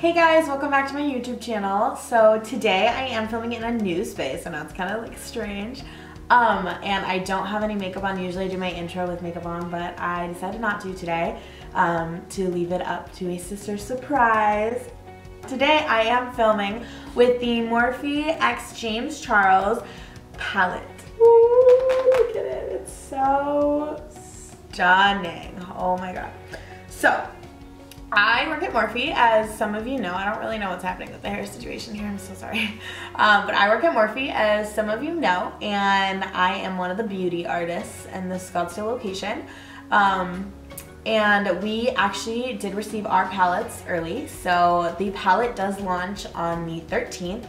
Hey guys, welcome back to my YouTube channel. So today I am filming in a new space. I know it's kind of like strange. And I don't have any makeup on. Usually I do my intro with makeup on, but I decided not to today to leave it up to a sister surprise. Today I am filming with the Morphe x James Charles palette. Ooh, look at it. It's so stunning. Oh my god. So I work at Morphe, as some of you know. I don't really know what's happening with the hair situation here, I'm so sorry. But I work at Morphe, as some of you know, and I am one of the beauty artists in the Scottsdale location. And we actually did receive our palettes early, so the palette does launch on the 13th,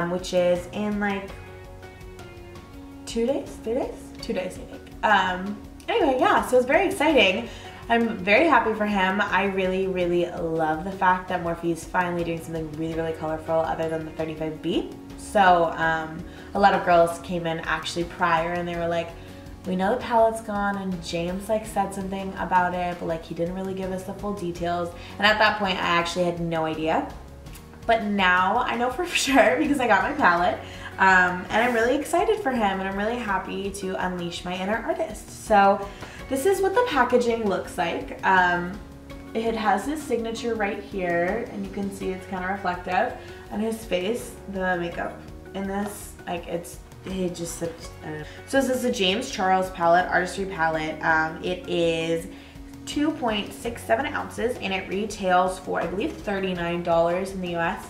which is in like 2 days, 3 days? 2 days, I think. Anyway, yeah, so it's very exciting. I'm very happy for him. I really, really love the fact that Morphe is finally doing something really, really colorful other than the 35B. So a lot of girls came in actually prior and they were like, we know the palette's gone, and James like said something about it, but like he didn't really give us the full details. And at that point I actually had no idea. But now I know for sure because I got my palette. And I'm really excited for him, and I'm really happy to unleash my inner artist. So this is what the packaging looks like. It has his signature right here, and you can see it's kind of reflective. And his face, the makeup in this, like it just sits. So this is a James Charles palette, artistry palette. It is 2.67 ounces, and it retails for, I believe, $39 in the US.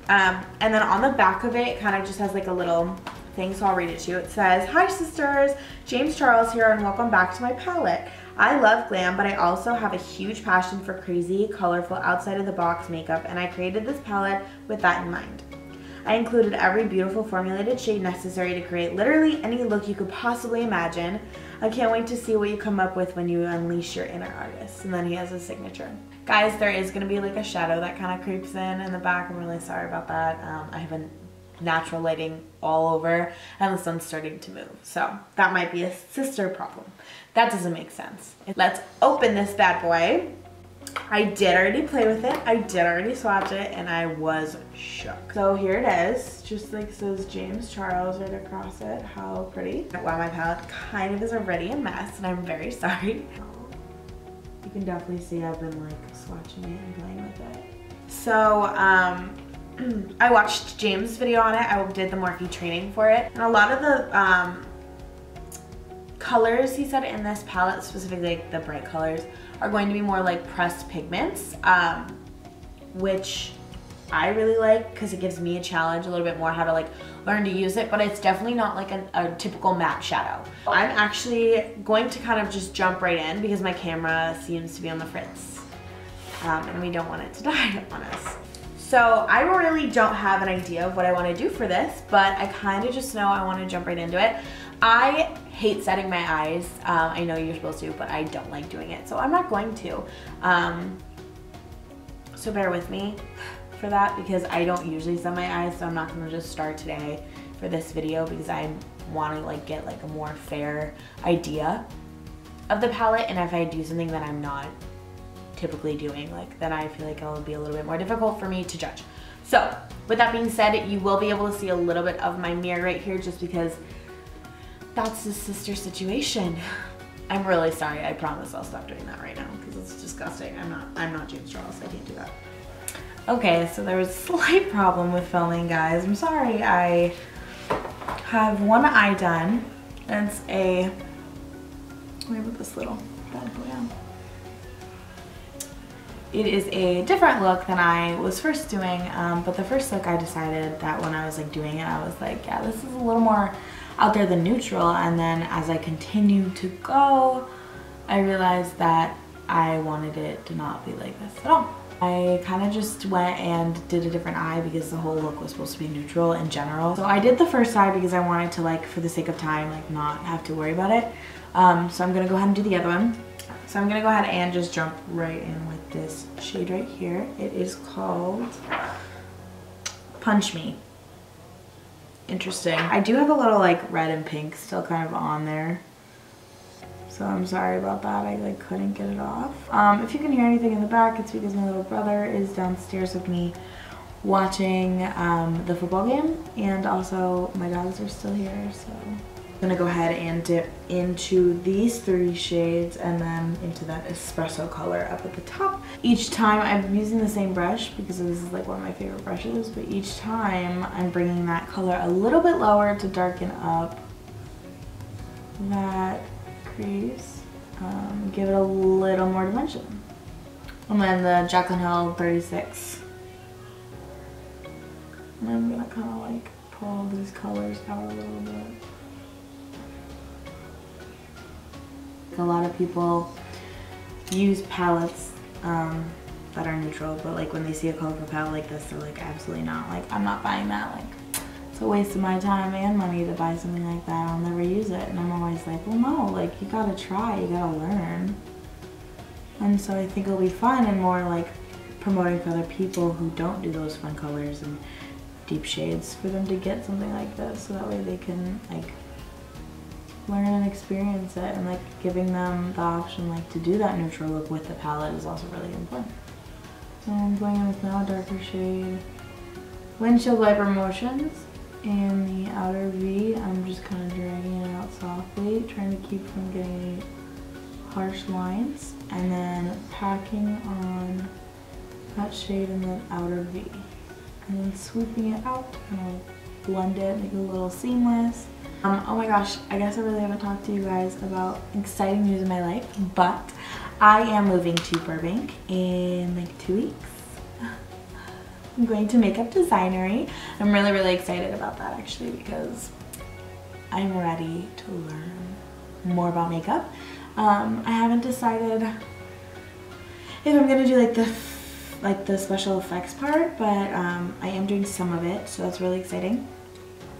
And then on the back of it, it kind of just has like a little thing, so I'll read it to you. It says, "Hi sisters, James Charles here, and welcome back to my palette. I love glam, but I also have a huge passion for crazy, colorful, outside of the box makeup, and I created this palette with that in mind. I included every beautiful formulated shade necessary to create literally any look you could possibly imagine. I can't wait to see what you come up with when you unleash your inner artist." And then he has his signature. Guys, there is going to be like a shadow that kind of creeps in the back. I'm really sorry about that. I have a natural lighting all over, and the sun's starting to move. So that might be a sister problem. That doesn't make sense. Let's open this bad boy. I did already play with it. I did already swatch it, and I was shook. So here it is. Just like says James Charles right across it. How pretty. Wow, my palette kind of is already a mess, and I'm very sorry. You can definitely see I've been like swatching it and playing with it. So I watched James' video on it. I did the Morphe training for it, and a lot of the colors he said in this palette, specifically like the bright colors, are going to be more like pressed pigments, which I really like because it gives me a challenge a little bit more how to like learn to use it, but it's definitely not like a typical matte shadow. I'm actually going to kind of just jump right in because my camera seems to be on the fritz, and we don't want it to die on us. So I really don't have an idea of what I want to do for this, but I kind of just know I want to jump right into it. I hate setting my eyes. I know you're supposed to, but I don't like doing it, so I'm not going to. So bear with me for that because I don't usually set my eyes, so I'm not going to just start today for this video because I want to like get like a more fair idea of the palette, and if I do something that I'm not typically doing, like, then I feel like it'll be a little bit more difficult for me to judge. So with that being said, you will be able to see a little bit of my mirror right here just because that's the sister situation. I'm really sorry. I promise I'll stop doing that right now because it's disgusting. I'm not James Charles. I can't do that. Okay, so there was a slight problem with filming, guys. I'm sorry. I have one eye done. It's a, let me put this little bad boy on. It is a different look than I was first doing, but the first look I decided that when I was like doing it, I was like, yeah, this is a little more out there than neutral. And then as I continued to go, I realized that I wanted it to not be like this at all. I kind of just went and did a different eye because the whole look was supposed to be neutral in general. So I did the first eye because I wanted to, like, for the sake of time, like not have to worry about it. So I'm gonna go ahead and do the other one. So I'm gonna go ahead and just jump right in with this shade right here. It is called Punch Me. Interesting. I do have a little like red and pink still kind of on there. So I'm sorry about that, I like couldn't get it off. If you can hear anything in the back, it's because my little brother is downstairs with me watching the football game, and also my dogs are still here, so. I'm gonna go ahead and dip into these 3 shades and then into that espresso color up at the top. Each time I'm using the same brush because this is like one of my favorite brushes, but each time I'm bringing that color a little bit lower to darken up that crease, give it a little more dimension. And then the Jaclyn Hill 36. And I'm gonna kind of like pull these colors out a little bit. A lot of people use palettes that are neutral, but like when they see a colorful palette like this, they're like, absolutely not. Like, I'm not buying that. Like, it's a waste of my time and money to buy something like that. I'll never use it. And I'm always like, well, no, like, you gotta try, you gotta learn. And so I think it'll be fun and more like promoting for other people who don't do those fun colors and deep shades for them to get something like this, so that way they can like learn and experience it, and like giving them the option like to do that neutral look with the palette is also really important. So I'm going in with now a darker shade. Windshield wiper motions in the outer V. I'm just kind of dragging it out softly, trying to keep from getting any harsh lines, and then packing on that shade in the outer V. And then sweeping it out, and blend it, make it a little seamless. Oh my gosh, I guess I really haven't talked to you guys about exciting news in my life, but I am moving to Burbank in like 2 weeks. I'm going to Makeup Designery. I'm really, really excited about that actually, because I'm ready to learn more about makeup. I haven't decided if I'm gonna do like the special effects part, but I am doing some of it, so that's really exciting.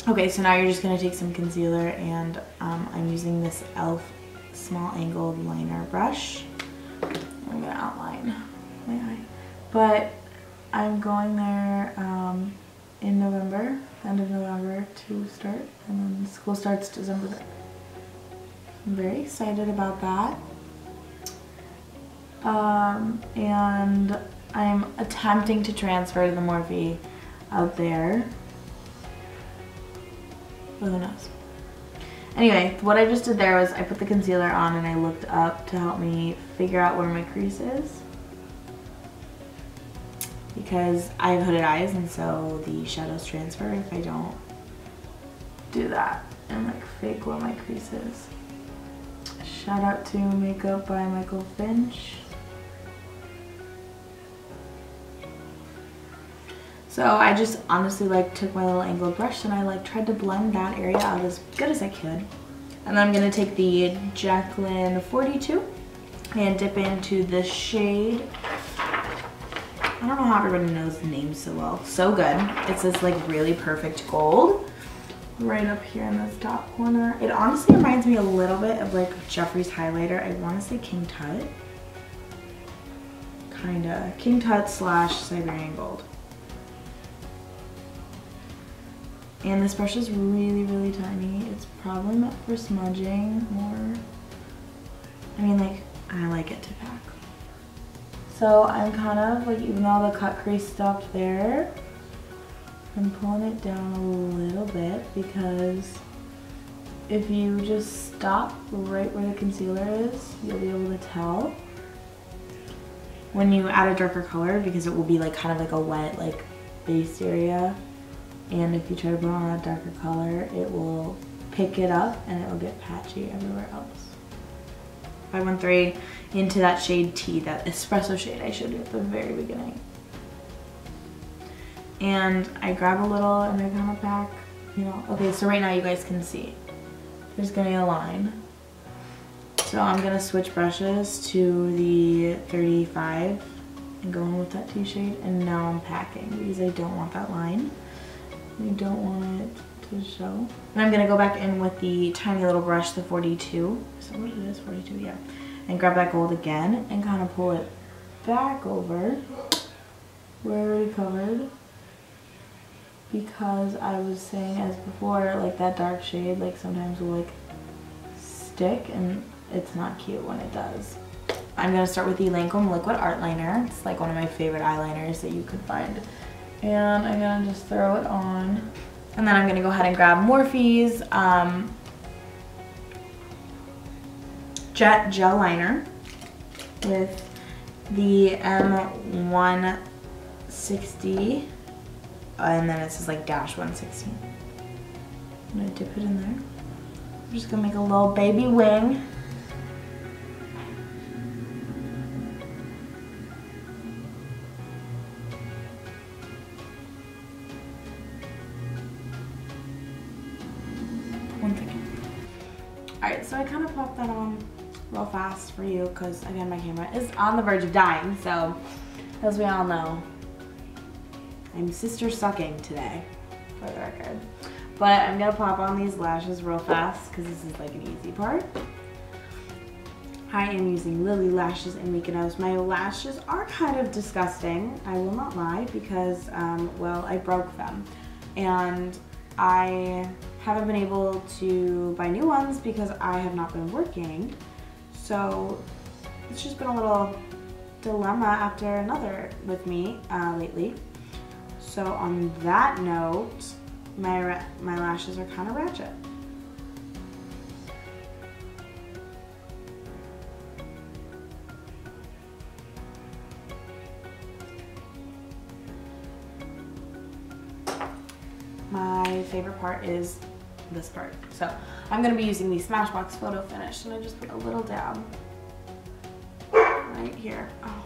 Okay, so now you're just gonna take some concealer, and I'm using this e.l.f. small angled liner brush. I'm gonna outline my eye. But I'm going there in November, end of November to start, and then school starts December 3rd. I'm very excited about that. And I'm attempting to transfer to the Morphe out there. But who knows? Anyway, what I just did there was I put the concealer on and I looked up to help me figure out where my crease is, because I have hooded eyes and so the shadows transfer if I don't do that and like fake where my crease is. Shout out to Makeup by Michael Finch. So I just honestly like took my little angled brush and I like tried to blend that area out as good as I could. And then I'm gonna take the Jaclyn 42 and dip into the shade. I don't know how everybody knows the names so well. So good. It's this like really perfect gold right up here in this top corner. It honestly reminds me a little bit of like Jeffree's highlighter. I want to say King Tut. Kinda. King Tut / Siberian Gold. And this brush is really, really tiny. It's probably meant for smudging more. I mean, like, I like it to pack. So I'm kind of like, even though the cut crease stopped there, I'm pulling it down a little bit, because if you just stop right where the concealer is, you'll be able to tell when you add a darker color, because it will be like kind of like a wet like base area. And if you try to put on a darker color, it will pick it up and it will get patchy everywhere else. 513 into that shade T, that espresso shade I showed you at the very beginning. And I grab a little and I kind of pack, you know. Okay, so right now you guys can see there's gonna be a line. So I'm gonna switch brushes to the 35 and go in with that T shade, and now I'm packing because I don't want that line. I don't want it to show. And I'm gonna go back in with the tiny little brush, the 42. Is that what it is? 42, yeah. And grab that gold again and kind of pull it back over where I already covered. Because I was saying as before, like that dark shade, like sometimes will like stick, and it's not cute when it does. I'm gonna start with the Lancome Liquid Art Liner. It's like one of my favorite eyeliners that you could find. And I'm gonna just throw it on. And then I'm gonna go ahead and grab Morphe's Jet Gel Liner with the M160. And then it says like dash 160. I'm gonna dip it in there. I'm just gonna make a little baby wing. Alright, so I kind of popped that on real fast for you because, again, my camera is on the verge of dying. So, as we all know, I'm sister sucking today, for the record. But I'm going to pop on these lashes real fast because this is like an easy part. I am using Lily Lashes in Mykonos. My lashes are kind of disgusting, I will not lie, because, well, I broke them. And I haven't been able to buy new ones because I have not been working. So it's just been a little dilemma after another with me lately. So on that note, my lashes are kind of ratchet. My favorite part is this part. So I'm going to be using the Smashbox Photo Finish, and I just put a little dab right here. Oh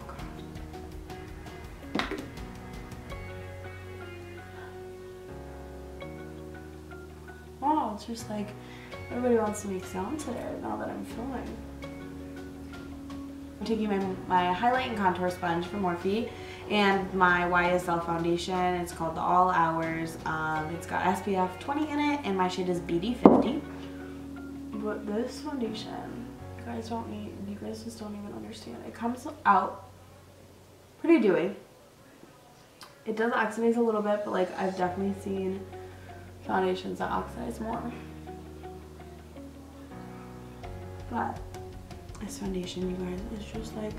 god. Wow, it's just like everybody wants to make sound today now that I'm filming. I'm taking my highlight and contour sponge from Morphe and my YSL foundation. It's called the All Hours. It's got SPF 20 in it, and my shade is BD50. But this foundation, you guys just don't even understand. It comes out pretty dewy. It does oxidize a little bit, but like I've definitely seen foundations that oxidize more. But this foundation, you guys, is just like,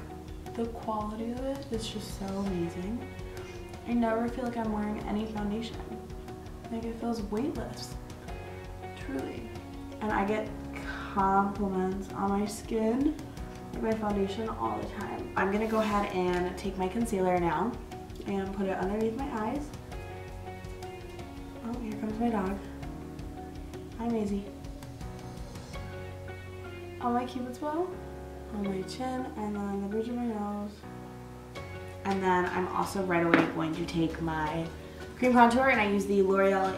the quality of it is just so amazing. I never feel like I'm wearing any foundation. Like it feels weightless, truly. And I get compliments on my skin, like my foundation, all the time. I'm gonna go ahead and take my concealer now and put it underneath my eyes. Oh, here comes my dog. Hi, Maisie. On my cupid's bow, on my chin, and then on the bridge of my nose. And then I'm also right away going to take my cream contour, and I use the L'Oreal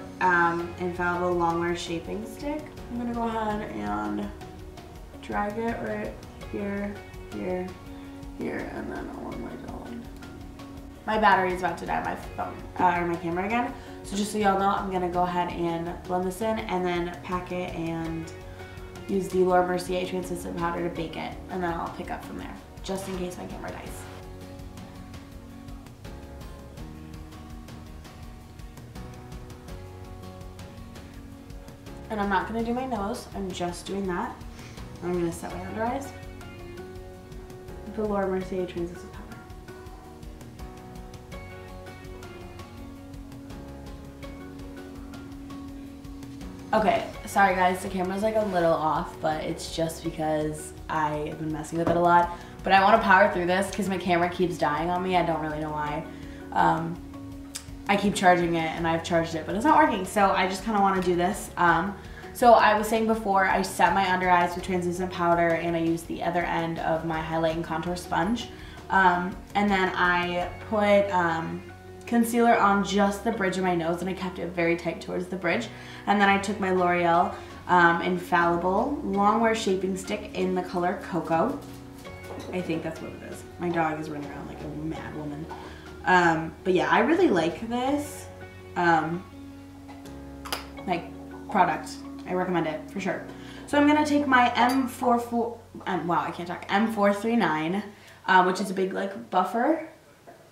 Infallible Longwear Shaping Stick. I'm gonna go ahead and drag it right here, here, here, and then along my jawline. My battery is about to die on my phone, or my camera again. So just so y'all know, I'm gonna go ahead and blend this in and then pack it and use the Laura Mercier translucent powder to bake it, and then I'll pick up from there, just in case my camera dies. And I'm not gonna do my nose, I'm just doing that. I'm gonna set my under eyes with the Laura Mercier translucent powder. Okay, sorry guys, the camera's like a little off, but it's just because I've been messing with it a lot. But I want to power through this because my camera keeps dying on me. I don't really know why. I keep charging it, and I've charged it, but it's not working. So I just kind of want to do this. So I was saying before, I set my under eyes with translucent powder, and I used the other end of my highlight and contour sponge. And then I put concealer on just the bridge of my nose, and I kept it very tight towards the bridge. And then I took my L'Oreal Infallible Longwear Shaping Stick in the color Cocoa. I think that's what it is. My dog is running around like a mad woman. But yeah, I really like this like product. I recommend it for sure. So I'm gonna take my M439, which is a big like buffer,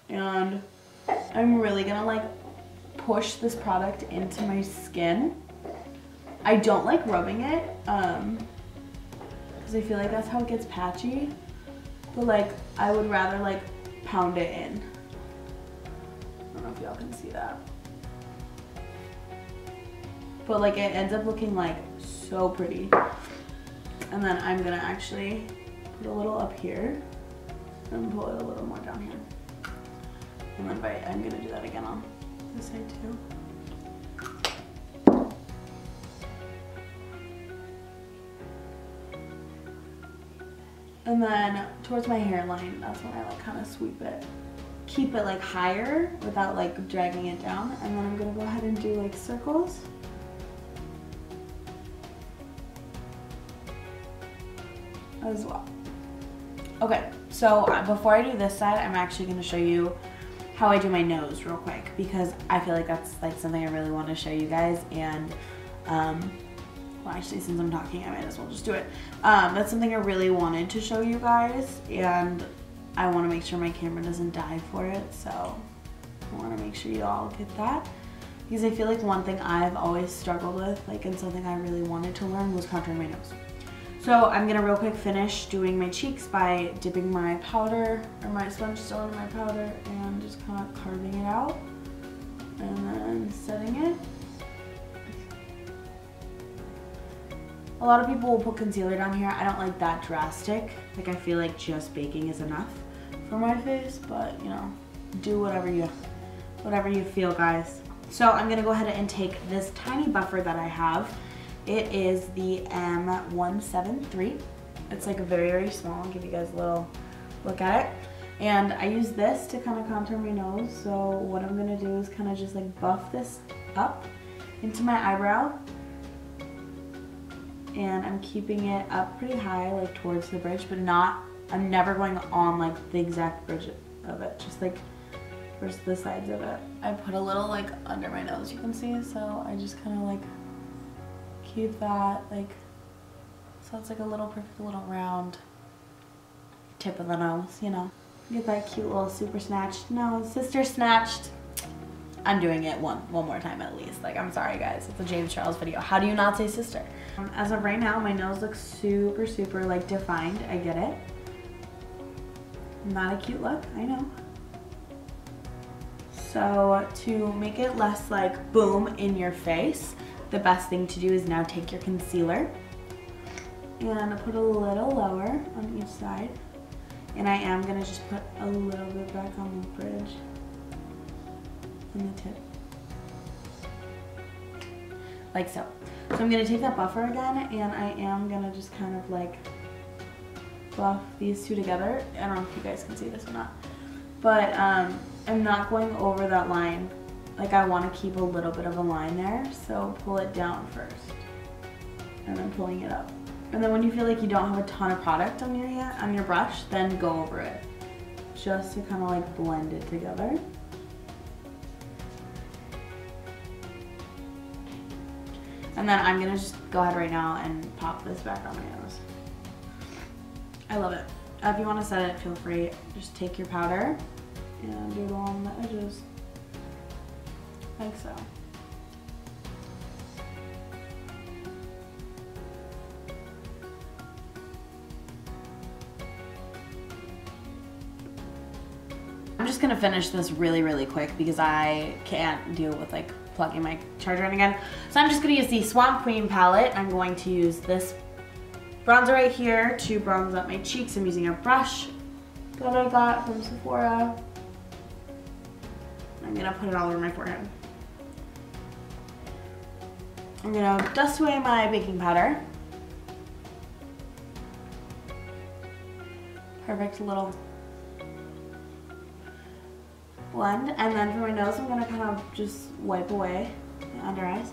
and I'm really gonna like push this product into my skin. I don't like rubbing it, because because I feel like that's how it gets patchy. But like, I would rather like pound it in. I don't know if y'all can see that. But like it ends up looking like so pretty. And then I'm gonna actually put a little up here and pull it a little more down here. And then I'm gonna do that again on this side too. And then towards my hairline, that's when I like kind of sweep it. Keep it like higher without like dragging it down. And then I'm gonna go ahead and do like circles. As well. Okay, so before I do this side, I'm actually gonna show you how I do my nose real quick, because I feel like that's like something I really want to show you guys. And well, actually, since I'm talking, I might as well just do it. That's something I really wanted to show you guys, and I want to make sure my camera doesn't die for it, so I want to make sure you all get that, because I feel like one thing I've always struggled with, like, and something I really wanted to learn, was contouring my nose. So I'm gonna real quick finish doing my cheeks by dipping my powder, or my sponge still in my powder, and just kind of carving it out, and then setting it. A lot of people will put concealer down here. I don't like that drastic. Like, I feel like just baking is enough for my face, but you know, do whatever you feel, guys. So I'm gonna go ahead and take this tiny buffer that I have. It is the M173. It's like very, very small. I'll give you guys a little look at it. And I use this to kind of contour my nose. So what I'm gonna do is kind of just like buff this up into my eyebrow. And I'm keeping it up pretty high, like towards the bridge, but not, I'm never going on like the exact bridge of it, just like towards the sides of it. I put a little like under my nose, you can see, so I just kind of like keep that like, so it's like a little perfect little round tip of the nose, you know. Get that cute little super snatched nose, sister snatched. I'm doing it one more time at least. Like, I'm sorry guys, it's a James Charles video. How do you not say sister? As of right now, my nose looks super, super like defined. I get it. Not a cute look, I know. So to make it less like boom in your face, the best thing to do is now take your concealer and put a little lower on each side. And I am gonna just put a little bit back on the bridge. On the tip. Like so. So I'm gonna take that buffer again, and I am gonna just kind of like buff these two together. I don't know if you guys can see this or not. But I'm not going over that line. Like, I wanna keep a little bit of a line there, so pull it down first. And then pulling it up. And then when you feel like you don't have a ton of product on your brush, then go over it. Just to kind of like blend it together. And then I'm gonna just go ahead right now and pop this back on my nose. I love it. If you wanna set it, feel free. Just take your powder and do it along the edges. Like so. I'm just gonna finish this really, really quick because I can't deal with like plugging my charger in again. So I'm just gonna use the Swamp Queen palette. I'm going to use this bronzer right here to bronze up my cheeks. I'm using a brush that I got from Sephora. I'm gonna put it all over my forehead. I'm gonna dust away my baking powder. Perfect little blend. And then for my nose, I'm gonna kind of just wipe away my under eyes.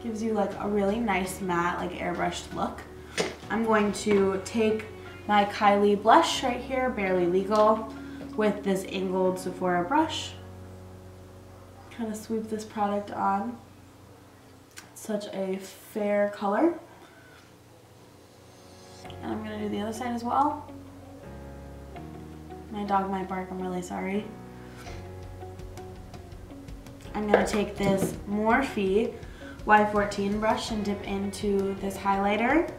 Gives you like a really nice matte, like airbrushed look. I'm going to take my Kylie blush right here, Barely Legal, with this angled Sephora brush. Kind of sweep this product on. Such a fair color. And I'm gonna do the other side as well. My dog might bark, I'm really sorry. I'm gonna take this Morphe Y14 brush and dip into this highlighter.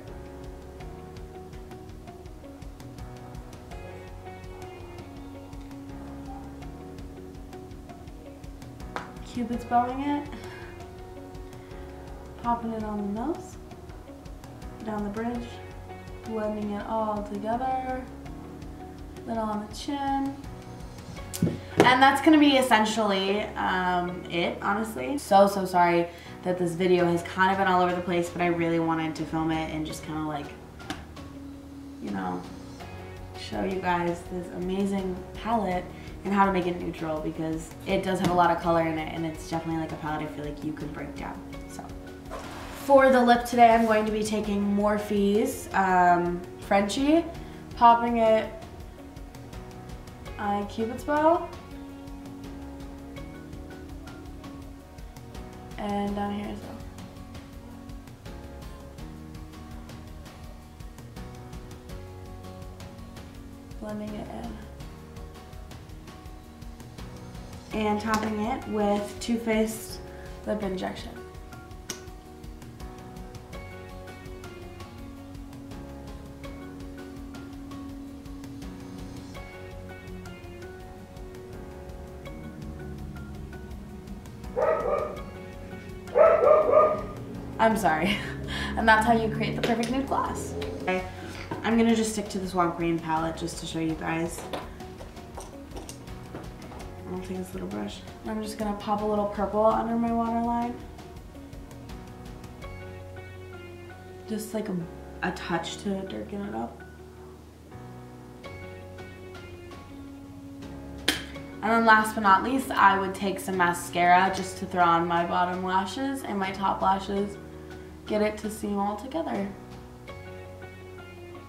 Cupid's bowing it, popping it on the nose, down the bridge, blending it all together, then on the chin. And that's gonna be essentially it, honestly. So sorry that this video has kind of been all over the place, but I really wanted to film it and just kind of like, you know, show you guys this amazing palette and how to make it neutral, because it does have a lot of color in it and it's definitely like a palette I feel like you could break down. So for the lip today, I'm going to be taking Morphe's Frenchie, popping it on Cupid's bow and down here as well. Blending it in. And topping it with Too Faced Lip Injection. I'm sorry. And that's how you create the perfect nude gloss. Okay. I'm gonna just stick to the Swamp Green palette just to show you guys. I'll take this little brush. And I'm just gonna pop a little purple under my waterline. Just like a touch to darken it up. And then last but not least, I would take some mascara just to throw on my bottom lashes and my top lashes. Get it to seam all together.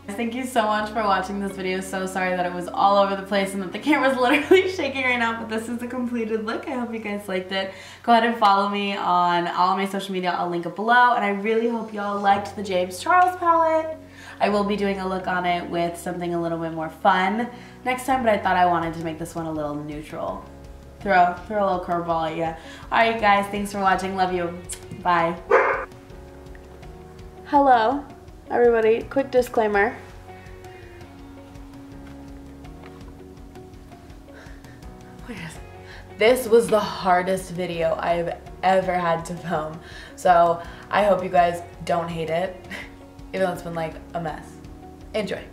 Thank you so much for watching this video. So sorry that it was all over the place and that the camera's literally shaking right now, but this is the completed look. I hope you guys liked it. Go ahead and follow me on all of my social media. I'll link it below, and I really hope y'all liked the James Charles palette. I will be doing a look on it with something a little bit more fun next time, but I thought I wanted to make this one a little neutral. Throw a little curveball at you. Alright guys, thanks for watching. Love you. Bye. Hello. Everybody, quick disclaimer. This was the hardest video I've ever had to film. So I hope you guys don't hate it, even though it's been like a mess. Enjoy.